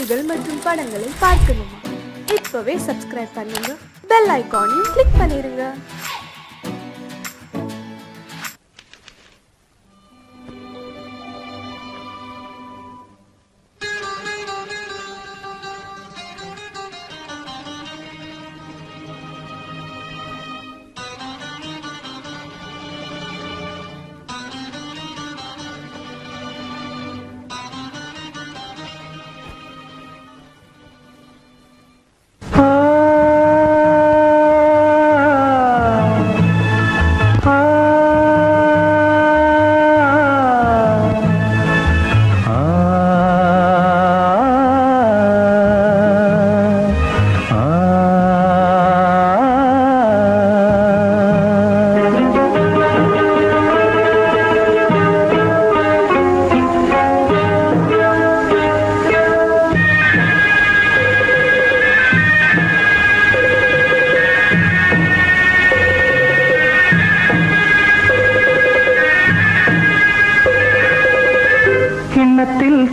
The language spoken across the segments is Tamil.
செய்திகள் மற்றும் படங்களை பார்க்கணுமா? இப்பவே சப்ஸ்கிரைப் பண்ணுங்க, பெல் ஐகானையும் கிளிக் பண்ணிருங்க.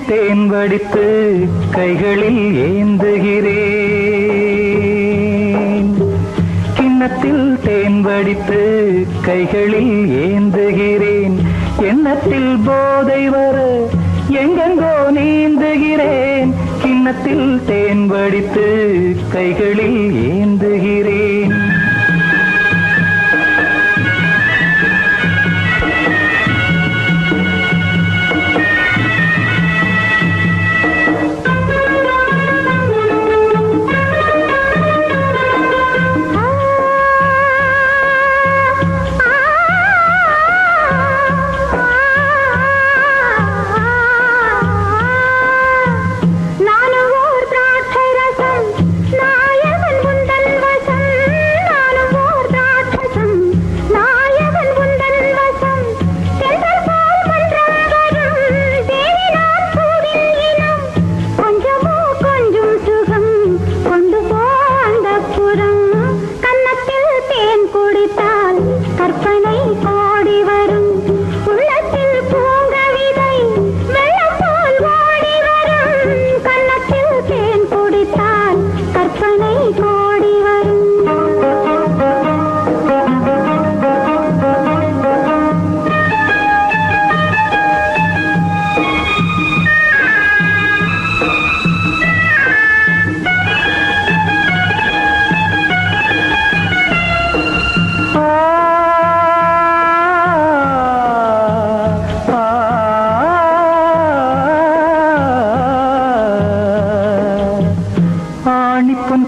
தேன் வடித்து கைகளில் ஏந்துகிறேன், கிண்ணத்தில் தேன் வடித்து கைகளில் ஏந்துகிறேன். எண்ணத்தில் போதை வர எங்கெங்கோ நீந்துகிறேன், கிண்ணத்தில் தேன் வடித்து கைகளில் ஏந்துகிறேன்.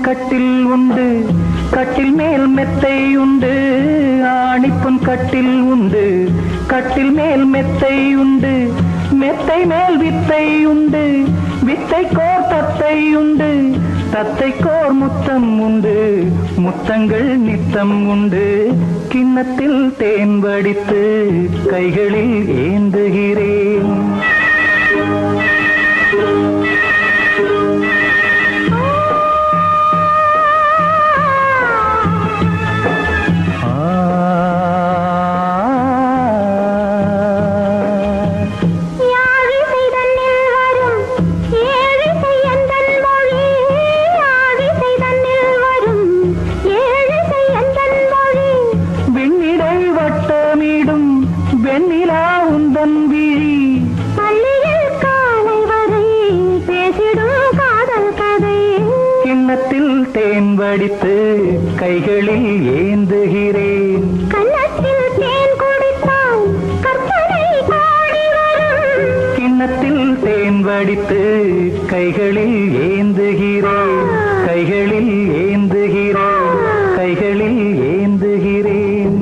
கட்டில் உண்டு, கட்டில் மேல் மெத்தை உண்டு, ஆணிப்பொன் கட்டில் உண்டு, கட்டில் மேல் மெத்தை உண்டு, மெத்தை மேல் வித்தை உண்டு, வித்தை கோர் தத்தை உண்டு, தத்தை கோர் முத்தம் உண்டு, முத்தங்கள் நித்தம் உண்டு. கிண்ணத்தில் தேன் வடித்து கைகளில் ஏந்துகிறேன். வெண்ணிலா உந்தன் விழி பள்ளியில் காலை வரை பேசிடும் காதல் கதை. கிண்ணத்தில் தேன் வடித்து கைகளில் ஏந்துகிறேன். கண்ணத்தில் தேன் குடித்தால் கற்பனை கோடி வரும். கிண்ணத்தில் தேன் வடித்து கைகளில் ஏந்துகிறேன், கைகளில் ஏந்துகிறேன், கைகளில் ஏந்துகிறேன்.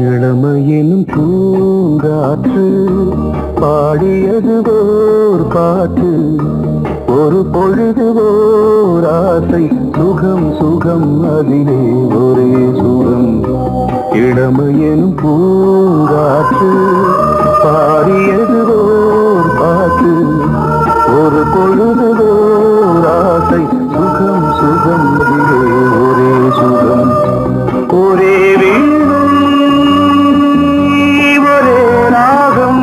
இளமையிலும் பூங்காற்று பாடியது ஓர் பாட்டு, ஒரு பொழுது ஓர் ஆசை சுகம் சுகம் அதிலே ஒரே சுகம் இளமையெனும் பூங்காற்று பாடியது ஓர் பாட்டு ஒரு பொழுதுதோர் ஆசை சுகம் சுகம் அதிலே ஒரே சுகம் ஒரே வீணை ஒரே ராகம்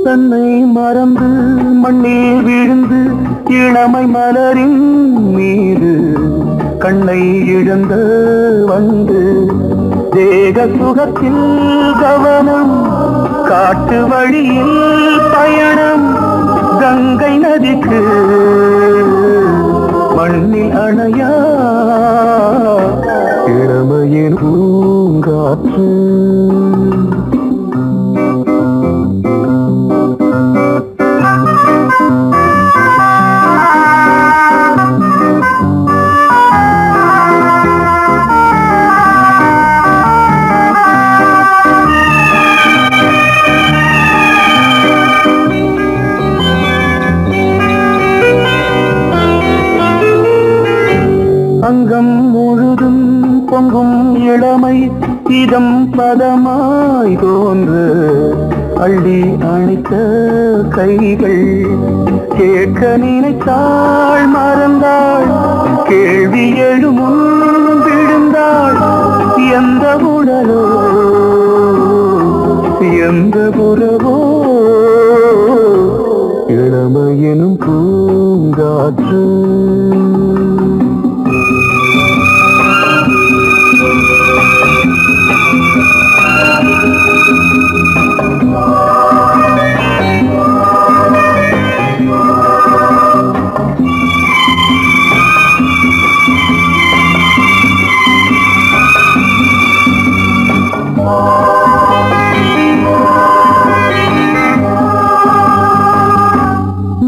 தன்னை மறந்து மண்ணில் விழுந்து இளமை மலரின் மீது கண்ணை இழந்த வந்து தேக சுகத்தில் கவனம் காட்டு வழியில் பயணம் கங்கை நதிக்கு மண்ணில் அணையா இளமையின் பூங்காற்று அங்கம் முழுதும் பொங்கும் இளமை இதம் பதமாய் தோன்று அள்ளி அணைத்த கைகள் கேட்க நினைத்தாள் மறந்தாள் கேள்வி எழுமுன் விழுந்தாள் எந்த உடலோ எந்த புறவோ இளமையெனும் பூங்காற்று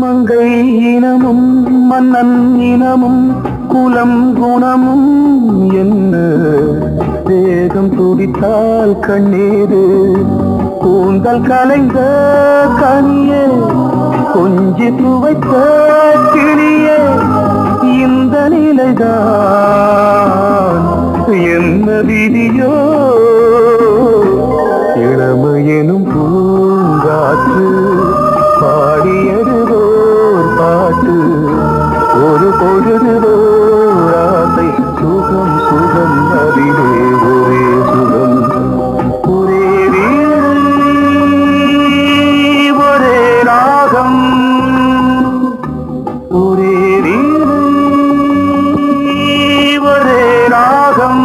மங்கை இனமும் மன்னன் இனமும் குலம் குணமும் என்ன தேகம் துடித்தால் கண்ணீரு கூந்தல் கலைந்த கனியே கொஞ்சி துவைத்த கிளியே இந்த நிலைதான் என்ன விதியோ இளமையெனும் பூங்காற்று பாடியதுவோர் பாட்டு ஒரு பொழுதுவோர் ஆசை சுகம் சுகம் அதிலே ஒரே சுகம் ஒரே வீணை ஒரே ராகம் ஒரே வீணை ஒரே ராகம்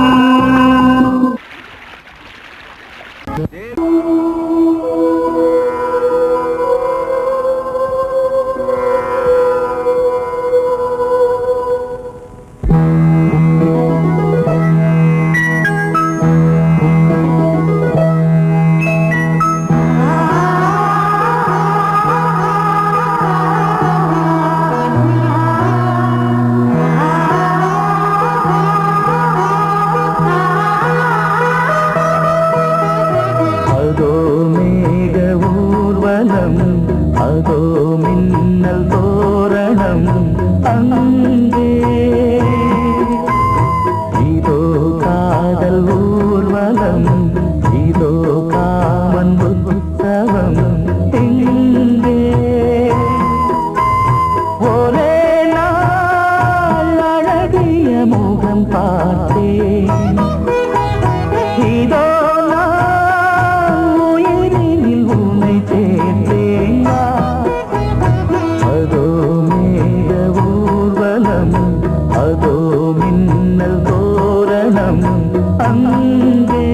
அதோ மேக ஊர்வலம் அதோ மின்னல் தோரணம் அங்கே இதோ காதல் ஊர்வலம் இதோ காமன் உற்சவம் எங்கே ஒரே நாள் அழகிய முகம் பார்த்தேன் இதோ அதோ மேக ஊர்வலம் அதோ மின்னல் தோரணம் அங்கே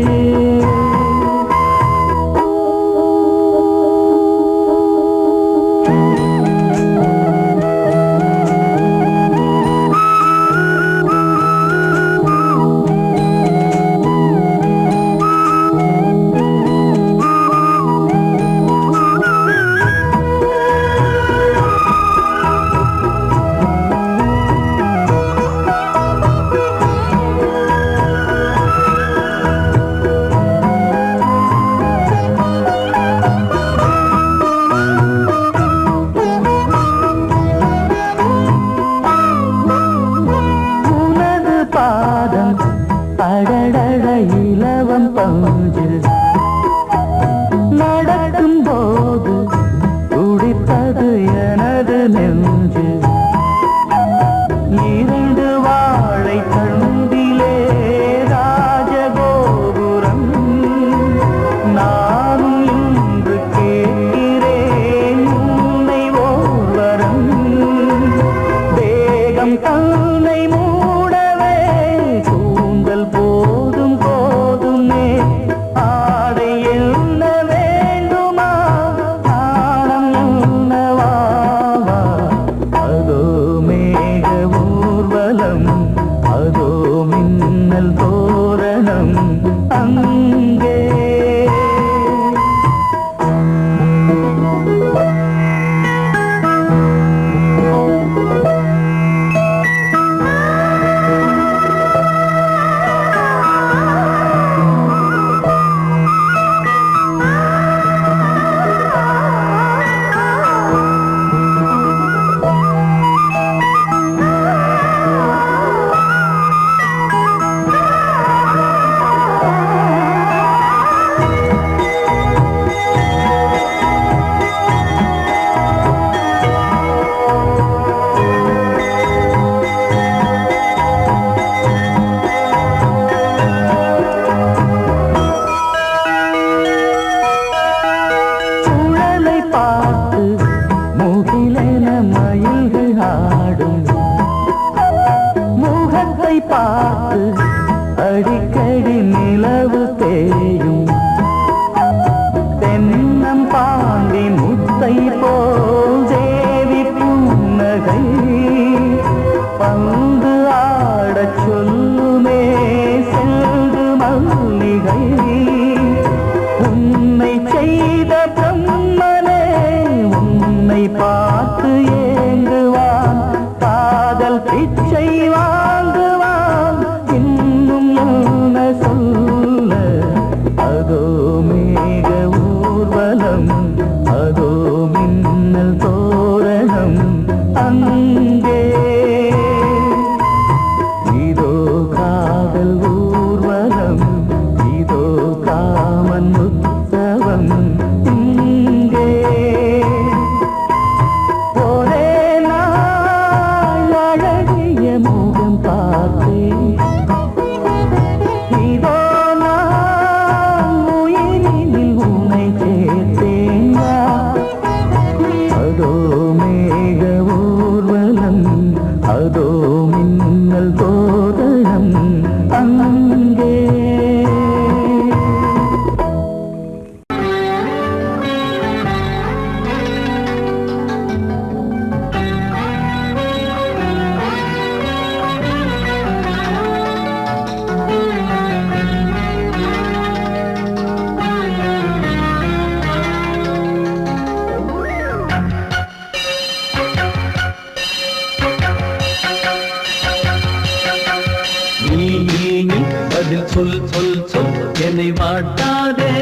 வாட்டாதே.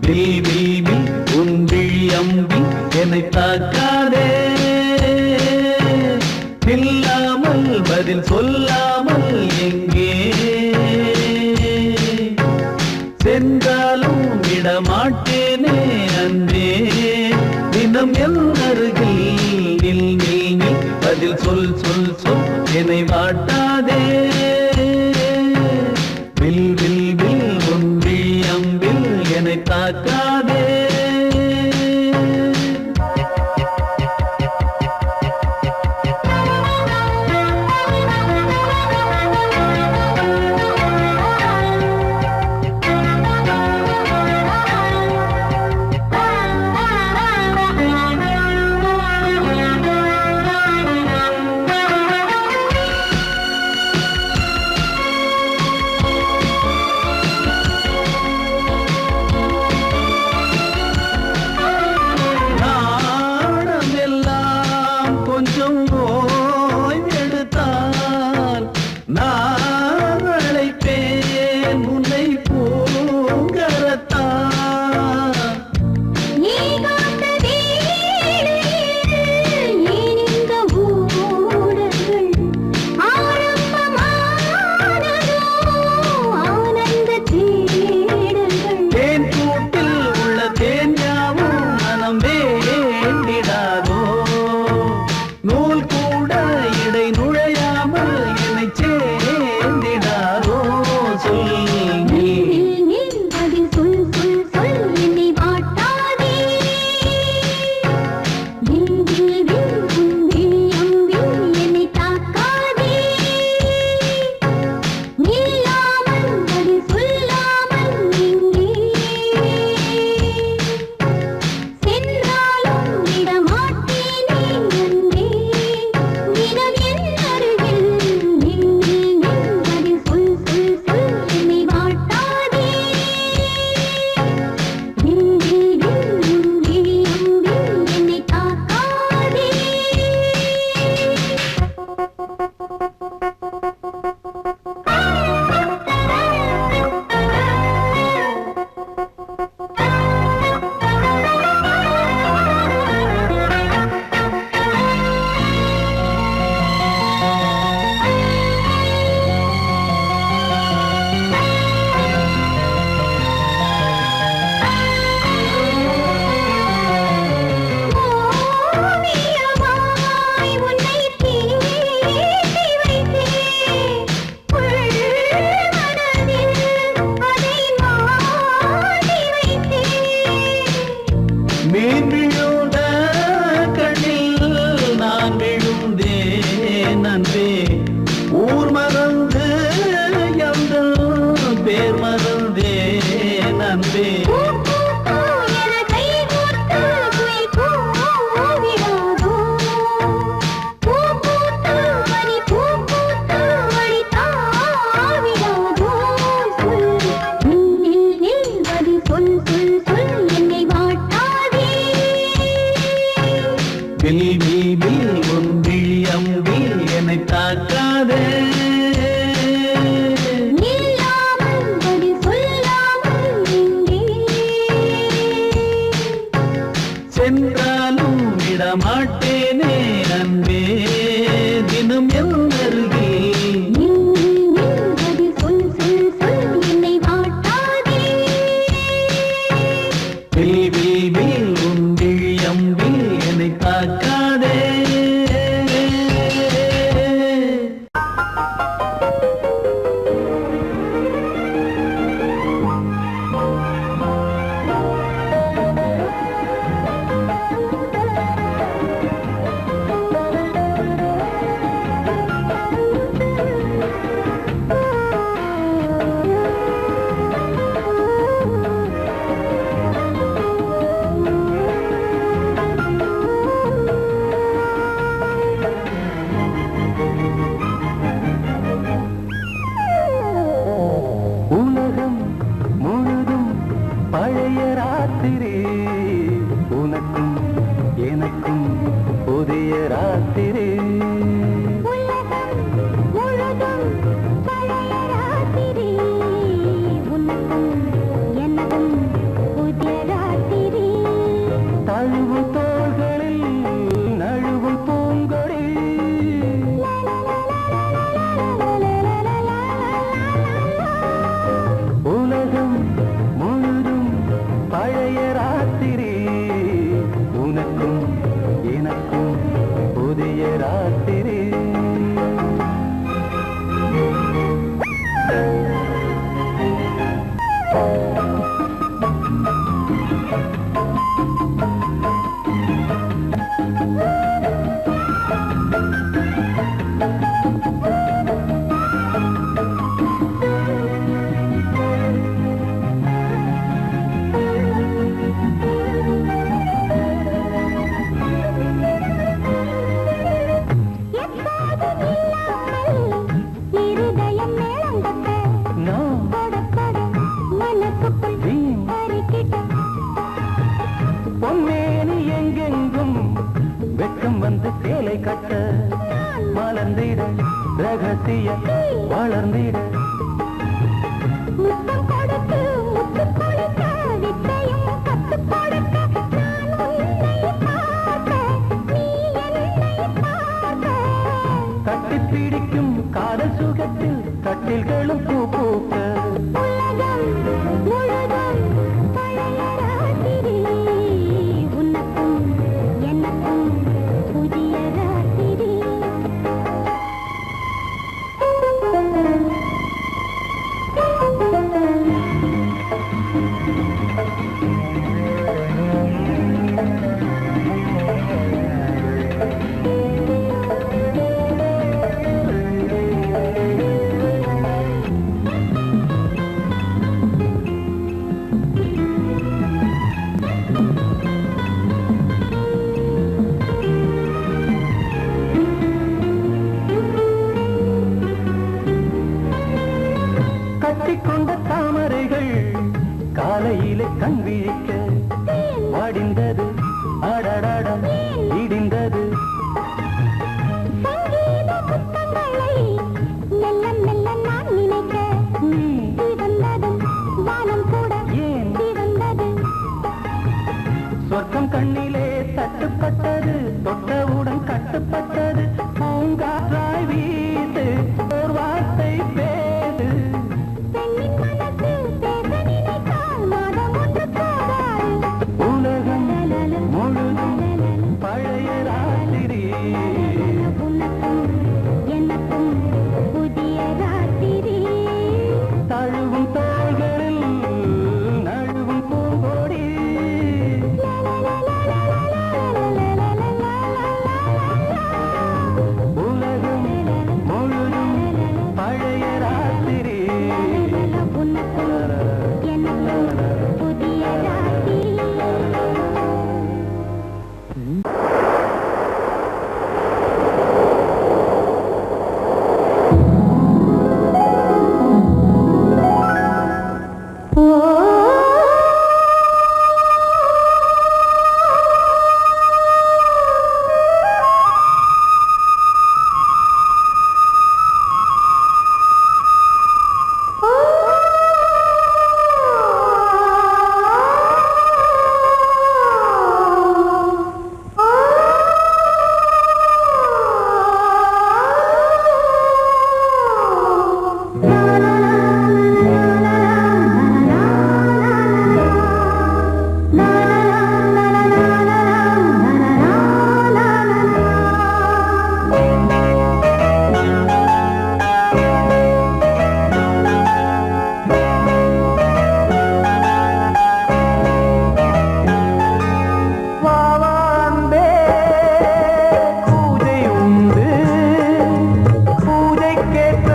வில் வில் வில் உன் விழி அம்பி என்னை தாக்காதே. இல்லாமல் பதில் சொல்லாமல் எங்கே சென்றாலும் விடமாட்டேனே அன்பே. தினம் என் அருகில் நில் நில் நில் பதில் சொல் சொல் சொல் என்னை வாட்டாதே. வில் வில் வில் உன் விழி அம்பில் என்னை தாக்காதே. ரகசிய வளர்ந்திட முத்தம் கொடுத்து முத்து கொடுக்க வித்தையும் கத்து கொடுக்க நான் உன்னை பார்க்க நீ என்னை பார்க்க கட்டி பிடிக்கும் காதல் சுகத்தில் கட்டில்களும் பூ பூக்க உலகம் முழுதும் பழைய ராத்திரி உனக்கும் எனக்கும் புதிய ராத்திரி கட்டிக்கொண்ட தாமரைகள் காலையிலே கண் விழிக்க வாடிந்தது அடடடம் இடிந்தது சங்கீத முத்தங்களை மெல்ல மெல்ல நான் நினைக்க சிவந்ததும் வானம் கூட ஏன் சிவந்தது சொர்க்கம் கண்ணிலே தட்டுப்பட்டது தொட்டவுடன் கட்டுப்பட்டது பூங்காற்றாய் வீசு ஒரு வார்த்தை பேசு பெண்ணின் மனசு பேச நினைத்தால் மாதம் ஒன்று போதாது உலகம் முழுதும் பழைய ராத்திரி உனக்கும் எனக்கும் புதிய ராத்திரி தழுவும் தோள்களில் நழுவும் பூங்கொடி உலகம் முழுதும் பழைய ராத்திரி உனக்கும் எனக்கும் புதிய ராத்திரி வாவான்பே பூஜை உண்டு பூஜைக்கேற்ற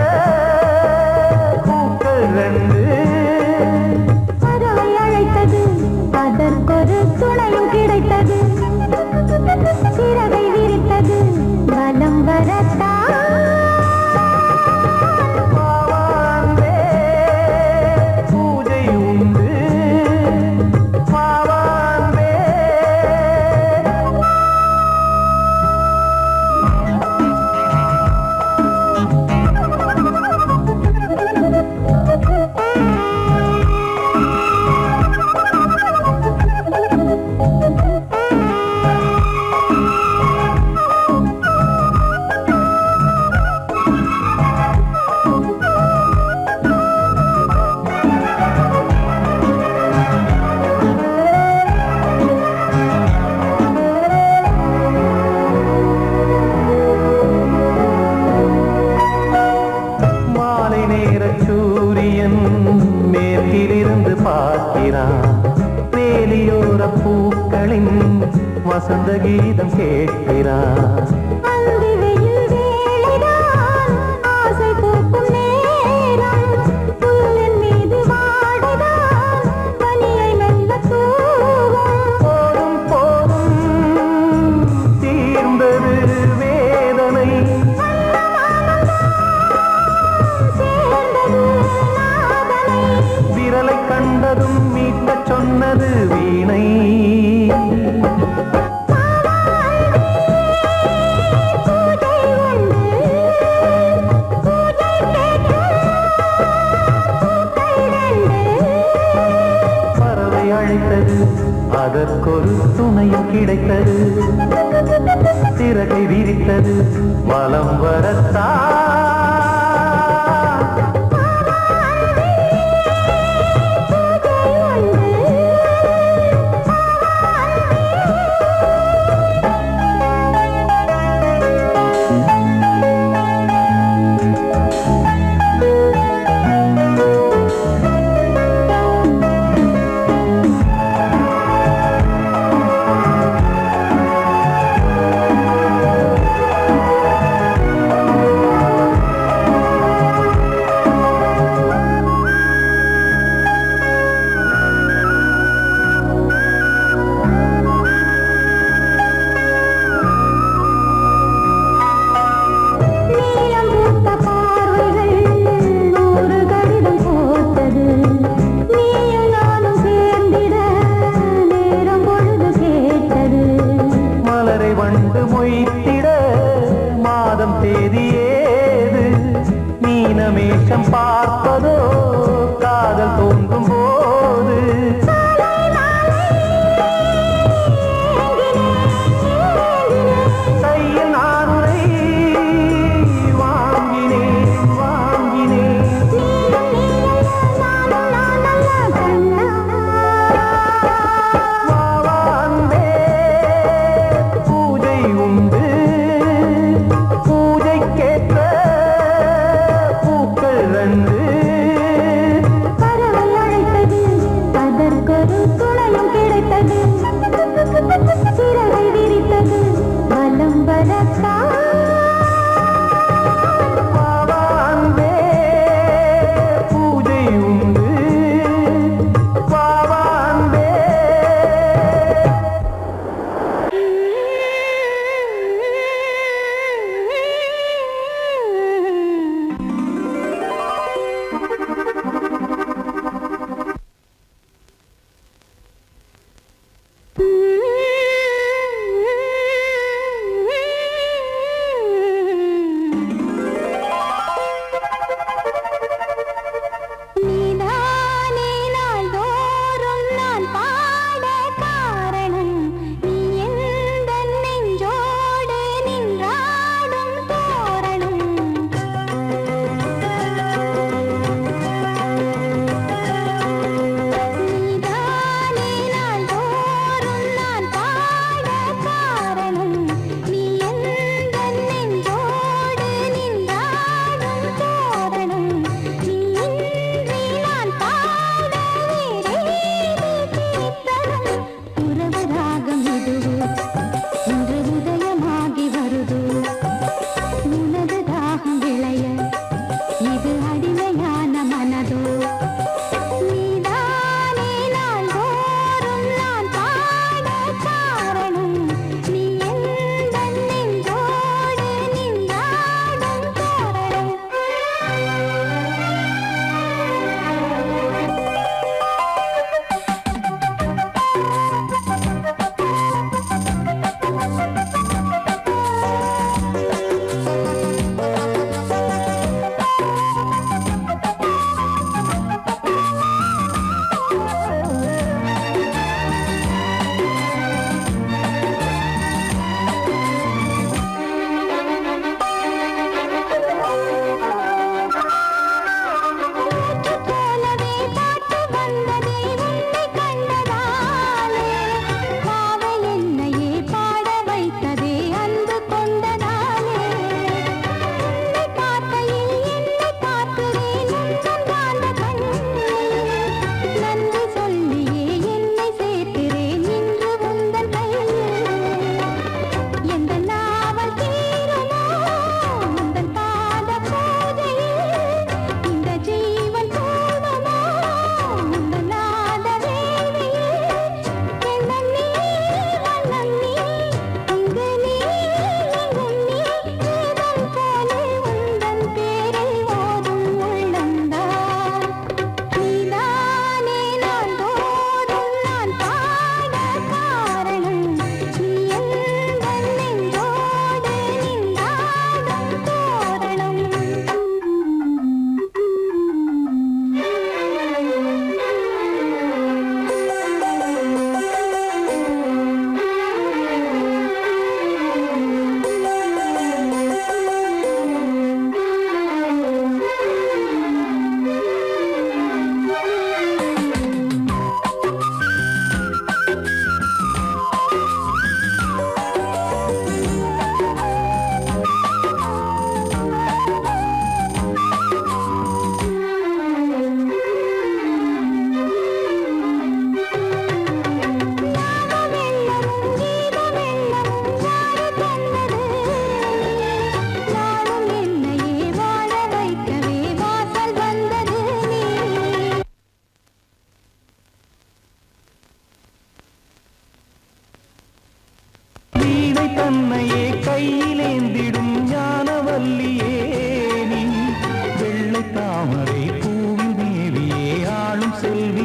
பூக்கள் ரெண்டு பறவை அழைத்தது அதற்கொரு துணையும் கிடைத்தது சிறகை விரித்தது வலம் வரத்தான் வாவான்பே பூஜை உண்டு வாவான்பே மாலை நேர சூரியன் மேற்கிலிருந்து பார்க்கிறான் வேலியோர பூக்களின் வசந்த கீதம் கேட்கிறான் அந்தி வெயில் வேளைதான் ஆசை பூக்கும் நேரம் புல்லின் மீது வாடைதான் பனியை மெல்ல தூவும் போதும் போதும் தீர்ந்தது வேதனை சேர்ந்தது நாதனை விரலை கண்டதும் மீட்டச் சொன்னது வீணை பூஜை உண்டு அழைத்தது அதற்கொரு துணையும் கிடைத்தது சிறகை விரித்தது வலம் வரத்தான்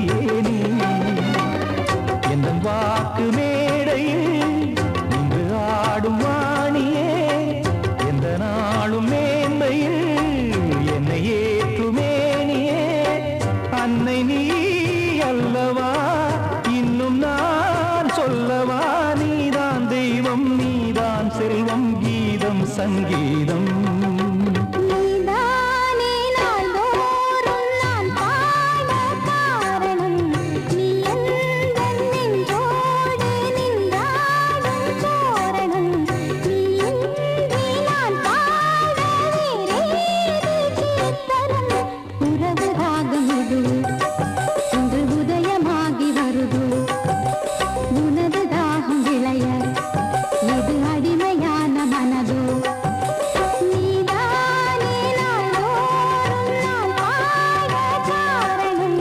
கொடியே நீ என் வாக்கு மேடையில் நின்று ஆடும் வாணியே எந்த நாளும் மேன்மையில் என்னை ஏற்றுமேனியே அன்னை நீ அல்லவா இன்னும் நான் சொல்லவா நீதான் தெய்வம் நீதான் செல்வம் கீதம் சங்கீதம் நீதானே நாள்தோறும் நான் பாட காரணம் நீ எந்தன் நெஞ்சோடு நின்றாடும் தோரணம் நீ இன்றி நான் பாட வேறேது கீர்த்தனம் உறவு ராகம் இது இன்று உதயமாகி வருது உனது தாகம் விளைய இது அடிமையான மனதோ நீதானே நாள்தோறும் நான் பாட காரணம்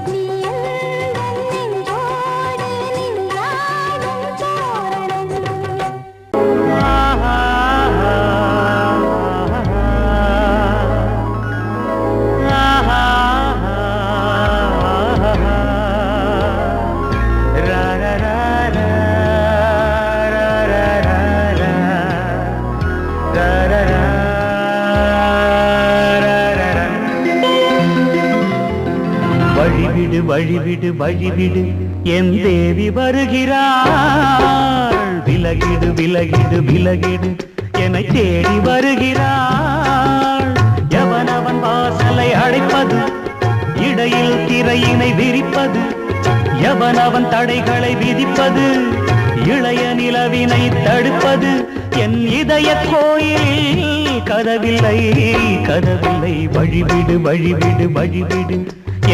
நீ எந்தன் நெஞ்சோடு நின்றாடும் தோரணம் வழிவிடு வழிவிடு வழிவிடு என் தேவி வருகிறாள் விலகிடு விலகிடு விலகிடு என்னை தேடி வருகிறாள் எவனவன் வாசலை அடைப்பது இடையில் திரையினை விரிப்பது எவனவன் தடைகளை விதிப்பது இளைய நிலவினை தடுப்பது என் இதய கோயிலில் கதவில்லை கதவில்லை வழிவிடு வழிவிடு வழிவிடு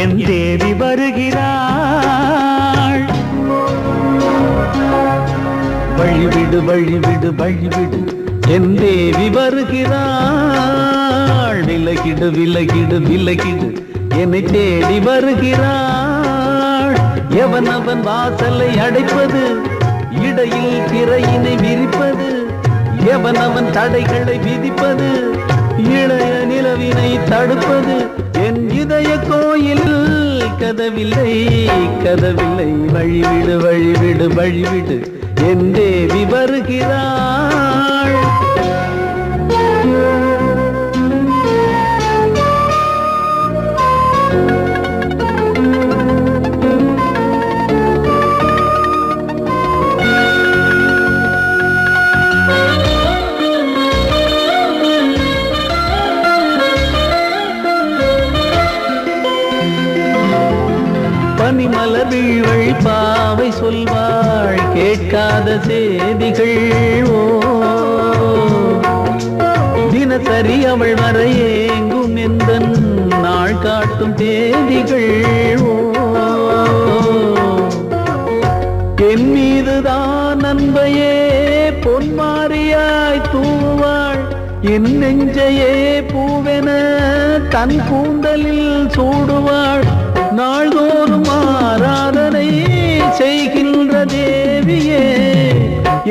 என் தேவி வருகிறாள் வழிவிடு வழிவிடு வழிவிடு என் தேவி வருகிறாள் விலகிடு விலகிடு விலகிடு என்னை தேடி வருகிறாள் எவனவன் வாசலை அடைப்பது இடையில் திரையினை விரிப்பது எவனவன் தடைகளை விதிப்பது இளைய நிலவினை தடுப்பது என் இதய கோயில் கதவில்லை கதவில்லை வழிவிடு வழிவிடு வழிவிடு என் தேவி வருகிறாள் பனிமலர் வீழ்வழி பாவை சொல்வாள் கேட்காத செய்திகள் ஓ தினசரி அவள் வர ஏங்கும் எந்த நாள் காட்டும் தேதிகள் ஓ என் மீதுதான் அன்பையே பொன்மாரியாய் தூவாள் என் நெஞ்சையே பூவென தன் கூந்தலில் சூடுவாள் நாள்தோறும் ஆராதனை செய்கின்ற தேவியே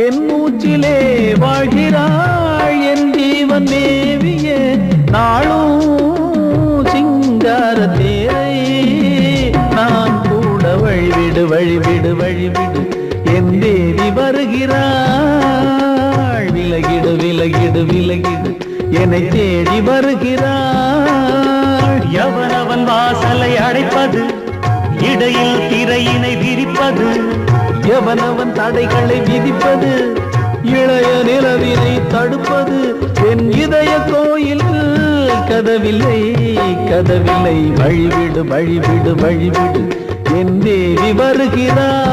என் மூச்சிலே வாழ்கிறாள் என் ஜீவன் தேவியே நாளும் சிங்கார தேரை நான் கூட வழிவிடு வழிவிடு வழிவிடு என் தேவி வருகிறாள் விலகிடு விலகிடு விலகிடு என்னை தேடி வருகிறாள் எவனவன் வாசலை அடைப்பது இடையில் திரையினை விரிப்பது எவனவன் தடைகளை விதிப்பது இளைய நிலவினை தடுப்பது என் இதய கோயில் கதவில்லை கதவில்லை வழிவிடு வழிவிடு வழிவிடு என் தேவி வருகிறாள்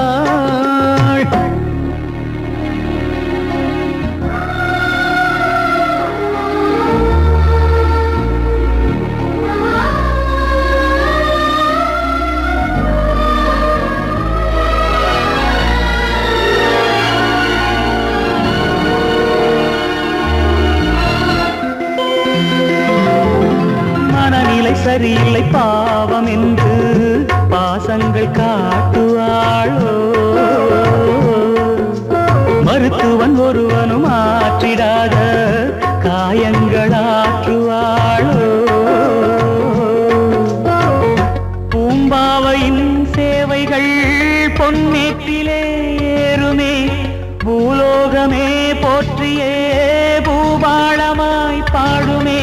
சரியில்லை பாவம் என்று பாசங்கள் காட்டுவாளோ மருத்துவன் ஒருவனும் ஆற்றிடாத காயங்களாற்றுவாளோ பூம்பாவையின் பொன்னேற்றிலே ஏறுமே பூலோகமே போற்றியே பூபாளமாய் பாடுமே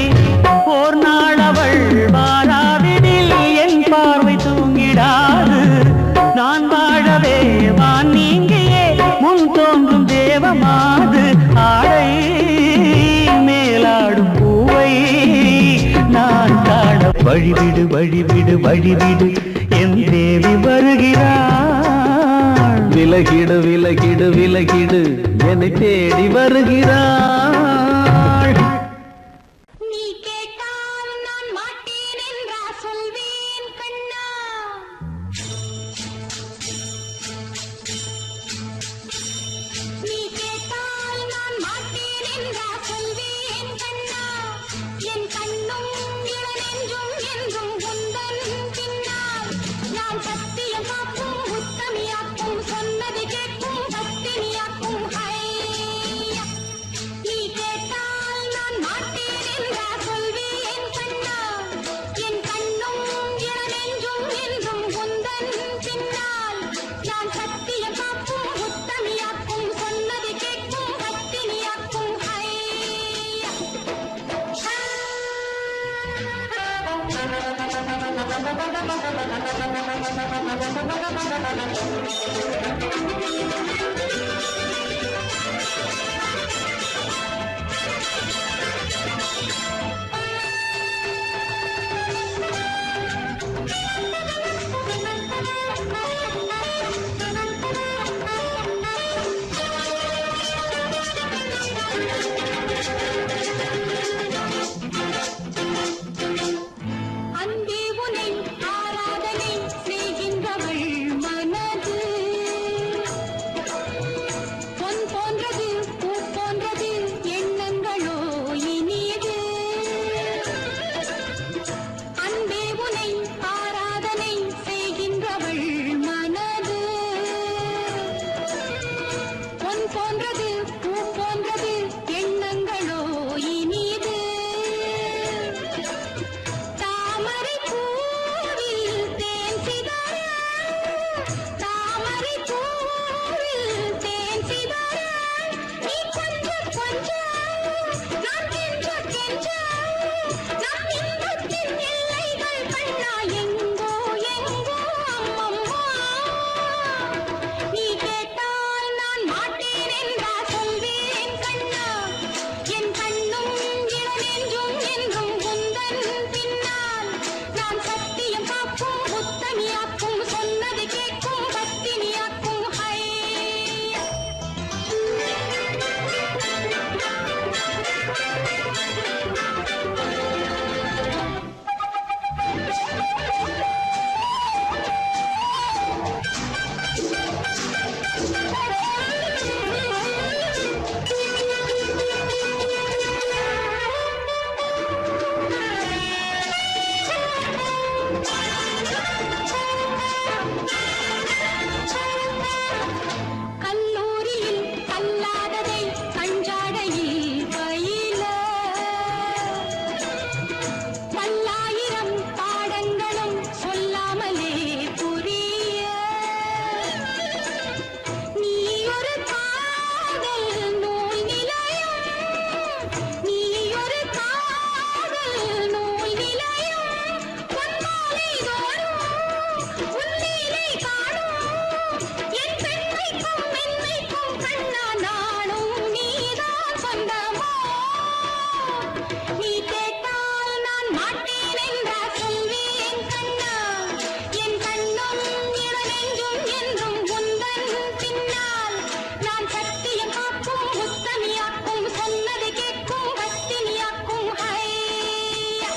ஓர் நாள் அவள் வாராவிடில் என் பார்வை தூங்கிடாது நான் வாழவே வான் நீங்கியே முன் தோன்றும் தேவமாது ஆடை மேலாடும் பூவை நான் காண வழிவிடு வழிவிடு வழிவிடு என் தேவி வருகிறாள் விலகிடு விலகிடு விலகிடு என்னை தேடி வருகிறாள் நீ கேட்டால் நான் மாட்டேன் என்றா சொல்வேன் கண்ணா நீ கேட்டால் நான் மாட்டேன் என்றா சொல்வேன் கண்ணா என் கண்ணும் இளநெஞ்சும் என்றும் உந்தன் பின்னால் நான் சத்தியம் காக்கும் உத்தமியாக்கும் சொன்னது கேட்கும் பத்தினியாக்கும் ஐயா நீ கேட்டால் நான் மாட்டேன் என்றா சொல்வேன் கண்ணா என் கண்ணும் இளநெஞ்சும் என்றும் உந்தன் பின்னால் நான் சத்தியம் காக்கும் உத்தமியாக்கும் சொன்னது கேட்கும் பத்தினியாக்கும் ஐயா அன்பே உனை ஆராதனை செய்கின்றவள் மனது பொன் போன்றது பூ போன்றது எண்ணங்களோ இனியது அன்பே உனை ஆராதனை செய்கின்றவள் மனது பொன் போன்றது பூ போன்றது எண்ணங்களோ இனியது தாமரை பூவில் தேன் சிதற தாமரை பூவில் தேன் சிதற நீ கொஞ்சம் கொஞ்சம் நான் கெஞ்ச கெஞ்ச நான் இன்பத்தின் எல்லைகள் கண்ணா எங்கோ எங்கோ அம்மம்மா நீ கேட்டால் நான் மாட்டேன் என்றா சொல்வேன் கண்ணா என் கண்ணும் இளநெஞ்சும் என்றும் உந்தன் பின்னால் நான் சத்தியம் காக்கும் உத்தமியாக்கும் சொன்னது கேட்கும் பத்தினியாக்கும் ஐயா கல்லூரியில் கல்லாததை கஞ்சாடையில் பயில பல்லாயிரம் பாடங்களும் சொல்லாமலே புரிய நீ ஒரு காதல் நூல் நிலையம் நீ ஒரு காதல் நூல் நிலையம் பொன்மாலை தோறும் உன்னீரை காணும் என் பெண்மைக்கும் மென்மைக்கும் கண்ணா நானும் நீதான் சொந்தமோ நீ கேட்டால் நான் மாட்டேன் என்றா சொல்வேன் கண்ணா என் கண்ணும் இளநெஞ்சும் என்றும் உந்தன் பின்னால் நான் சத்தியம் காக்கும் உத்தமியாக்கும் சொன்னது கேட்கும் பத்தினியாக்கும் ஐயா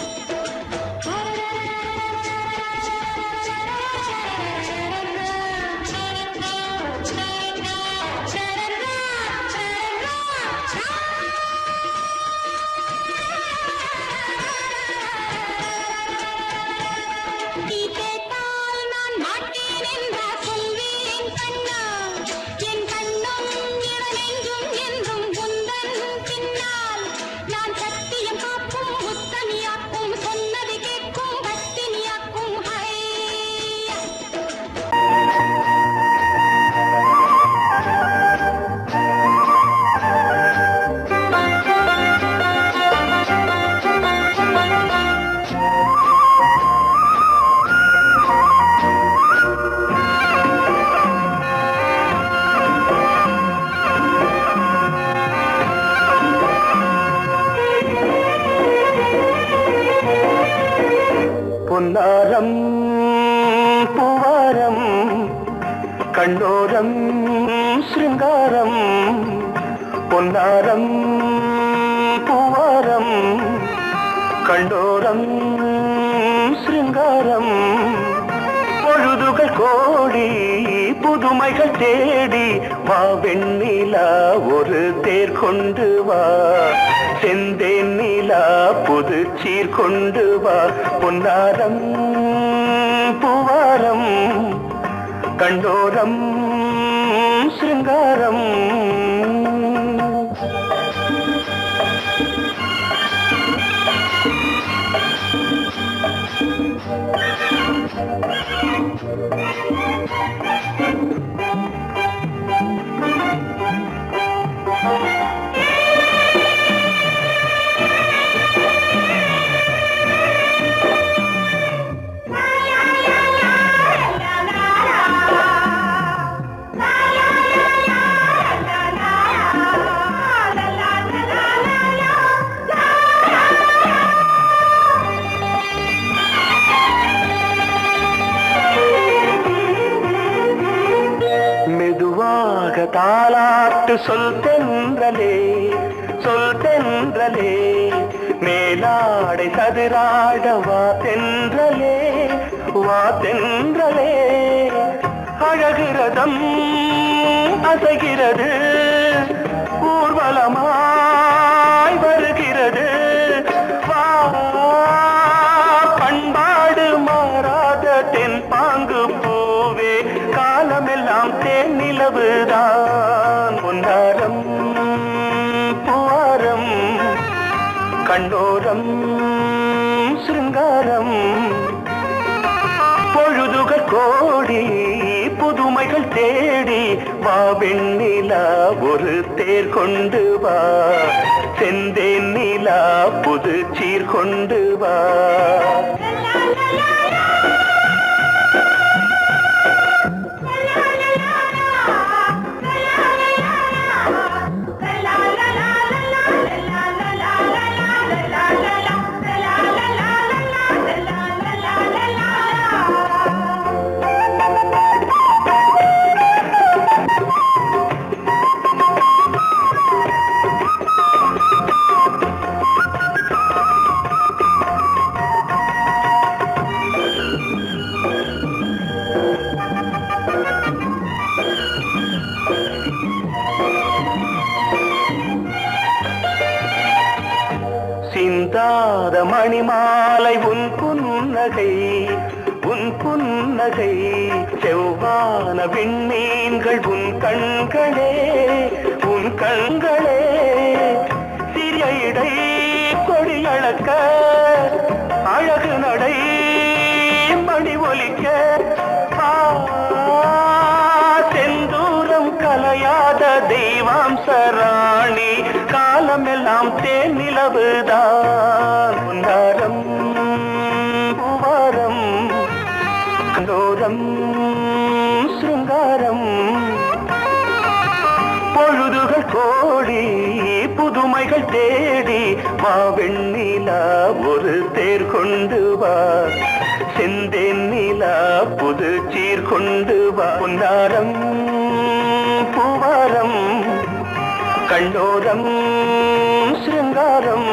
நீ கேட்டால் நான் மாட்டேன் என்றா சொல்வேன் கண்ணா என் கண்ணும் கண்ணோரம் சிருங்காரம் பொன்னாரம் பூவாரம் கண்ணோரம் சிருங்காரம் பொழுதுகள் கோடி புதுமைகள் தேடி வா வெண்ணிலா ஒரு தேர் கொண்டு வா செந்தேன் நிலா புது சீர் கொண்டு வா பொன்னாரம் பூவாரம் கண்டோரம் சிருங்காரம் தாலாட்டு சொல் தென்றலே சொல் தென்றலே மேலாடை சதுராட வா தென்றலே வா தென்றலே அழகிறதம் அசைகிறது ஊர்வலமாய் வருகிறது வா பண்பாடு மாறாத தென் பாங்கு பூவே காலமெல்லாம் தேன் நிலவுதான் பொன்னாரம் பூவாரம் கண்ணோரம் சிருங்காரம் பொழுதுகள் கோடி புதுமைகள் தேடி வா வெண்ணிலா ஒரு தேர் கொண்டு வா செந்தேன் நிலா புது சீர் கொண்டு வா சிந்தாத மணிமாலை உன் புன்னகை உன் புன்னகை செவ்வான விண்மீன்கள் உன் கண்களே உன் கண்களே சிறிய இடை கொடியளக்க அழகு நடை மணி ஒலிக்க செந்தூரம் கலையாத தெய்வாம்சராணி காலமெல்லாம் தேன் நிலவுதான் பொன்னாரம் பூவாரம் கண்டோரம் சிருங்காரம் பொழுதுகள் கோடி புதுமைகள் தேடி வா வெண்ணிலா ஒரு தேர் கொண்டு வா செந்தேன் நிலா புது சீர் கொண்டு வா பொன்னாரம் பூவாரம் கண்டோரம் சிருங்காரம்